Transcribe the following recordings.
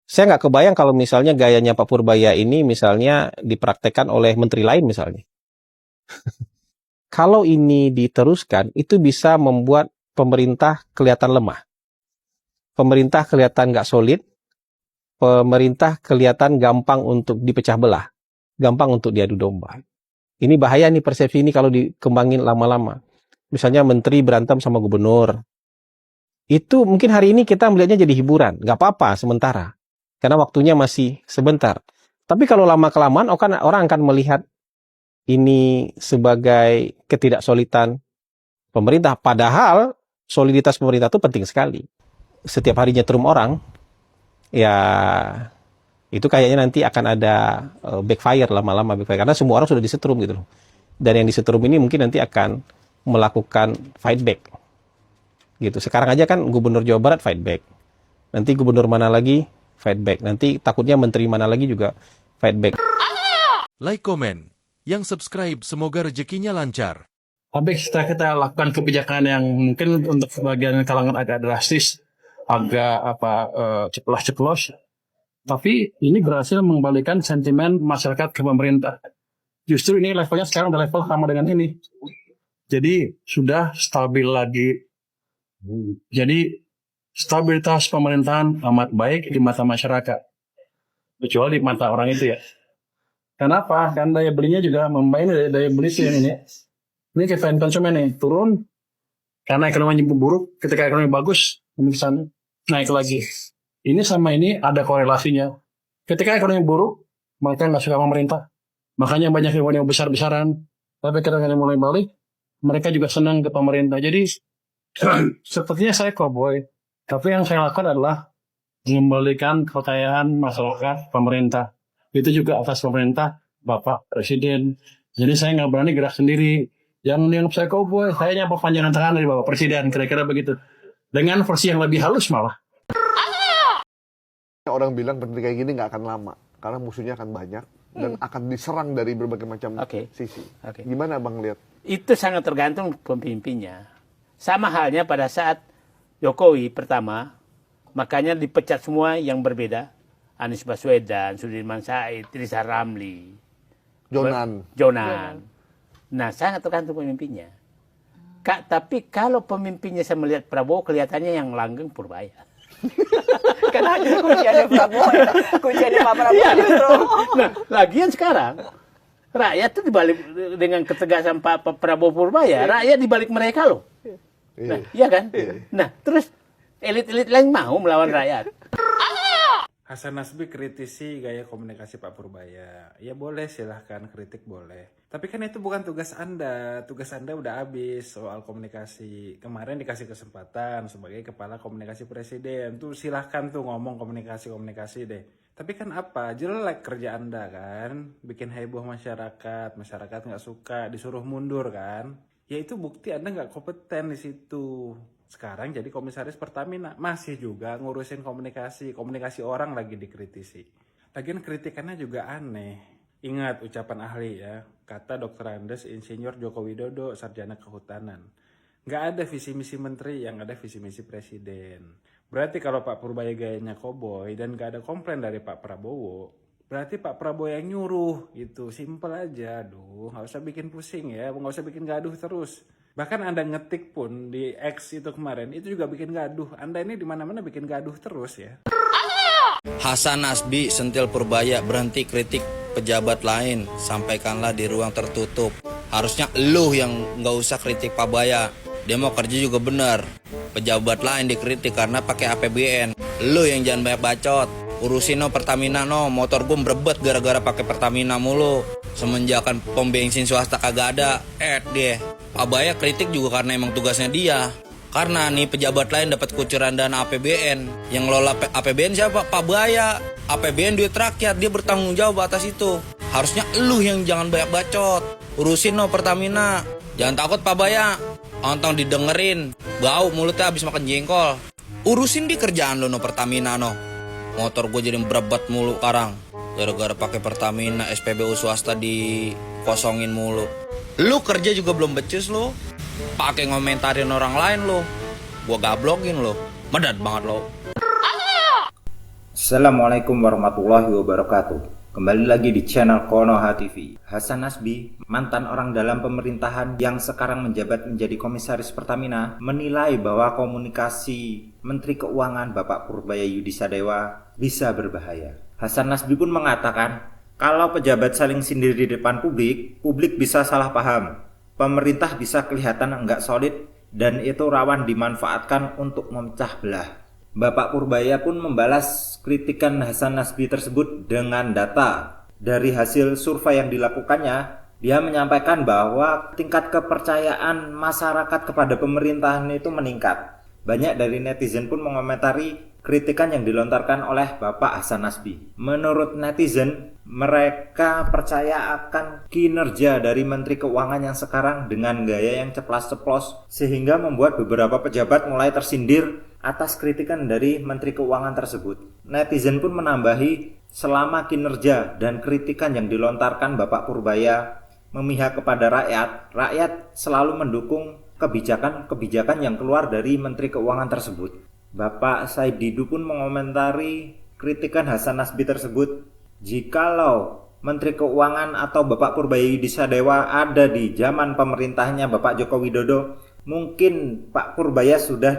Saya nggak kebayang kalau misalnya gayanya Pak Purbaya ini misalnya dipraktekkan oleh menteri lain misalnya. Kalau ini diteruskan, itu bisa membuat pemerintah kelihatan lemah. Pemerintah kelihatan nggak solid, pemerintah kelihatan gampang untuk dipecah belah, gampang untuk diadu domba. Ini bahaya nih persepsi ini kalau dikembangin lama-lama. Misalnya menteri berantem sama gubernur. Itu mungkin hari ini kita melihatnya jadi hiburan, nggak apa-apa sementara. Karena waktunya masih sebentar. Tapi kalau lama-kelamaan orang akan melihat ini sebagai ketidaksolidan pemerintah. Padahal soliditas pemerintah itu penting sekali. Setiap hari nyetrum orang, ya itu kayaknya nanti akan ada backfire lama-lama. Backfire. Karena semua orang sudah disetrum gitu loh. Dan yang disetrum ini mungkin nanti akan melakukan fight back. Gitu. Sekarang aja kan gubernur Jawa Barat fight back. Nanti gubernur mana lagi fight back. Nanti takutnya menteri mana lagi juga fight back. Like, komen, yang subscribe semoga rezekinya lancar. Tapi setelah kita lakukan kebijakan yang mungkin untuk sebagian kalangan agak drastis, agak ceplos-ceplos, tapi ini berhasil mengembalikan sentimen masyarakat ke pemerintah. Justru ini levelnya sekarang udah level sama dengan ini. Jadi sudah stabil lagi. Jadi stabilitas pemerintahan amat baik di mata masyarakat. Kecuali di mata orang itu ya. Kenapa? Kan daya belinya juga membaik, daya beli sih ini. Ini kita konsumen nih turun karena ekonomi buruk. Ketika ekonomi bagus, ini kesana naik lagi. Ini sama ini ada korelasinya. Ketika ekonomi buruk, mereka nggak suka pemerintah. Makanya banyak yang besar-besaran. Tapi ketika mulai balik, mereka juga senang ke pemerintah. Jadi sepertinya saya cowboy. Tapi yang saya lakukan adalah mengembalikan kekayaan masyarakat pemerintah. Itu juga atas pemerintah Bapak Presiden. Jadi saya nggak berani gerak sendiri. Yang dianggap saya cowboy, saya nyapa panjangan tangan dari Bapak Presiden, kira-kira begitu. Dengan versi yang lebih halus malah. Orang bilang berhenti kayak gini nggak akan lama, karena musuhnya akan banyak dan akan diserang dari berbagai macam sisi. Gimana Bang lihat? Itu sangat tergantung pemimpinnya. Sama halnya pada saat Jokowi pertama, makanya dipecat semua yang berbeda. Anies Baswedan, Sudirman Said, Rizal Ramli, Jonan. Nah, sangat tergantung pemimpinnya. Tapi kalau pemimpinnya saya melihat Prabowo, kelihatannya yang langgeng Purbaya. Karena kunciannya Prabowo ya. Kunciannya Pak Prabowo justru. Nah, lagian sekarang, rakyat itu dibalik dengan ketegasan Pak Prabowo Purbaya, rakyat dibalik mereka loh. Nah, iya kan? Nah, terus elit-elit lain mau melawan rakyat. Hasan Nasbi kritisi gaya komunikasi Pak Purbaya. Ya boleh, silahkan kritik boleh. Tapi kan itu bukan tugas Anda. Tugas Anda udah habis soal komunikasi. Kemarin dikasih kesempatan sebagai kepala komunikasi presiden. Tuh silahkan tuh ngomong komunikasi deh. Tapi kan apa? Jelek kerja Anda kan. Bikin heboh masyarakat. Masyarakat nggak suka, disuruh mundur kan. Ya itu bukti Anda nggak kompeten di situ. Sekarang jadi komisaris Pertamina, masih juga ngurusin komunikasi orang lagi dikritisi. Lagian kritikannya juga aneh. Ingat ucapan ahli ya, kata Dr. Andes Insinyur Joko Widodo, Sarjana Kehutanan. Nggak ada visi misi menteri, yang ada visi misi presiden. Berarti kalau Pak Purbaya gayanya koboi dan nggak ada komplain dari Pak Prabowo, berarti Pak Prabowo yang nyuruh gitu, simpel aja. Aduh, nggak usah bikin pusing ya, nggak usah bikin gaduh terus. Bahkan Anda ngetik pun di X itu kemarin, itu juga bikin gaduh. Anda ini di mana-mana bikin gaduh terus ya. Hasan Nasbi sentil Purbaya, berhenti kritik pejabat lain, sampaikanlah di ruang tertutup. Harusnya lu yang nggak usah kritik Pak Baya. Dia mau kerja juga bener. Pejabat lain dikritik karena pakai APBN. Lu yang jangan banyak bacot. Urusin no Pertamina no, motor gue merebet gara-gara pakai Pertamina mulu. Semenjakan pom bensin swasta kagak ada, dia. Pak Baya kritik juga karena emang tugasnya dia. Karena nih pejabat lain dapat kucuran dana APBN. Yang ngelola APBN siapa? Pak Baya. APBN duit rakyat, dia bertanggung jawab atas itu. Harusnya lu yang jangan banyak bacot. Urusin no Pertamina. Jangan takut Pak Baya. Ontong didengerin. Bau mulutnya habis makan jengkol. Urusin di kerjaan lu no Pertamina no. Motor gue jadi berebet mulu sekarang. Gara-gara pakai Pertamina, SPBU swasta dikosongin mulu. Lu kerja juga belum becus lu. Pakai ngomentarin orang lain lu. Gua gablokin lu. Medad banget lu. Assalamualaikum warahmatullahi wabarakatuh. Kembali lagi di channel Konoha TV. Hasan Nasbi, mantan orang dalam pemerintahan yang sekarang menjabat menjadi komisaris Pertamina, menilai bahwa komunikasi Menteri Keuangan Bapak Purbaya Yudi Sadewa bisa berbahaya. Hasan Nasbi pun mengatakan, kalau pejabat saling sindir di depan publik, publik bisa salah paham. Pemerintah bisa kelihatan enggak solid dan itu rawan dimanfaatkan untuk memecah belah. Bapak Purbaya pun membalas kritikan Hasan Nasbi tersebut dengan data. Dari hasil survei yang dilakukannya, dia menyampaikan bahwa tingkat kepercayaan masyarakat kepada pemerintahan itu meningkat. Banyak dari netizen pun mengomentari kritikan yang dilontarkan oleh Bapak Hasan Nasbi. Menurut netizen, mereka percaya akan kinerja dari Menteri Keuangan yang sekarang dengan gaya yang ceplas-ceplos, sehingga membuat beberapa pejabat mulai tersindir atas kritikan dari Menteri Keuangan tersebut. Netizen pun menambahi, selama kinerja dan kritikan yang dilontarkan Bapak Purbaya memihak kepada rakyat, rakyat selalu mendukung kebijakan-kebijakan yang keluar dari Menteri Keuangan tersebut. Bapak Said Didu pun mengomentari kritikan Hasan Nasbi tersebut, jikalau Menteri Keuangan atau Bapak Purbaya Yudi Sadewa ada di zaman pemerintahnya Bapak Joko Widodo, mungkin Pak Purbaya sudah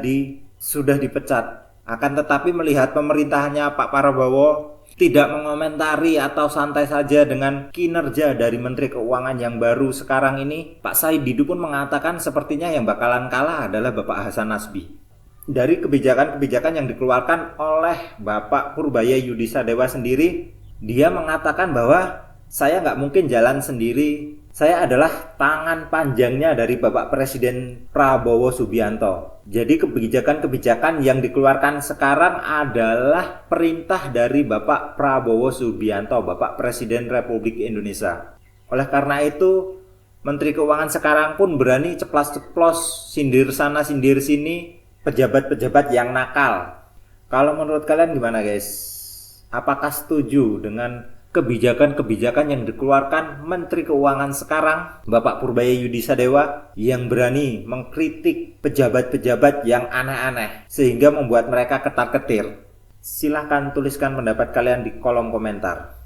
dipecat. Akan tetapi melihat pemerintahannya Pak Prabowo tidak mengomentari atau santai saja dengan kinerja dari Menteri Keuangan yang baru sekarang ini, Pak Said Didu pun mengatakan sepertinya yang bakalan kalah adalah Bapak Hasan Nasbi. Dari kebijakan-kebijakan yang dikeluarkan oleh Bapak Purbaya Yudi Sadewa sendiri, dia mengatakan bahwa saya nggak mungkin jalan sendiri. Saya adalah tangan panjangnya dari Bapak Presiden Prabowo Subianto. Jadi kebijakan-kebijakan yang dikeluarkan sekarang adalah perintah dari Bapak Prabowo Subianto, Bapak Presiden Republik Indonesia. Oleh karena itu, Menteri Keuangan sekarang pun berani ceplas-ceplos, sindir sana sindir sini, pejabat-pejabat yang nakal. Kalau menurut kalian gimana guys? Apakah setuju dengan kebijakan-kebijakan yang dikeluarkan Menteri Keuangan sekarang, Bapak Purbaya Yudi Sadewa, yang berani mengkritik pejabat-pejabat yang aneh-aneh sehingga membuat mereka ketar-ketir? Silahkan tuliskan pendapat kalian di kolom komentar.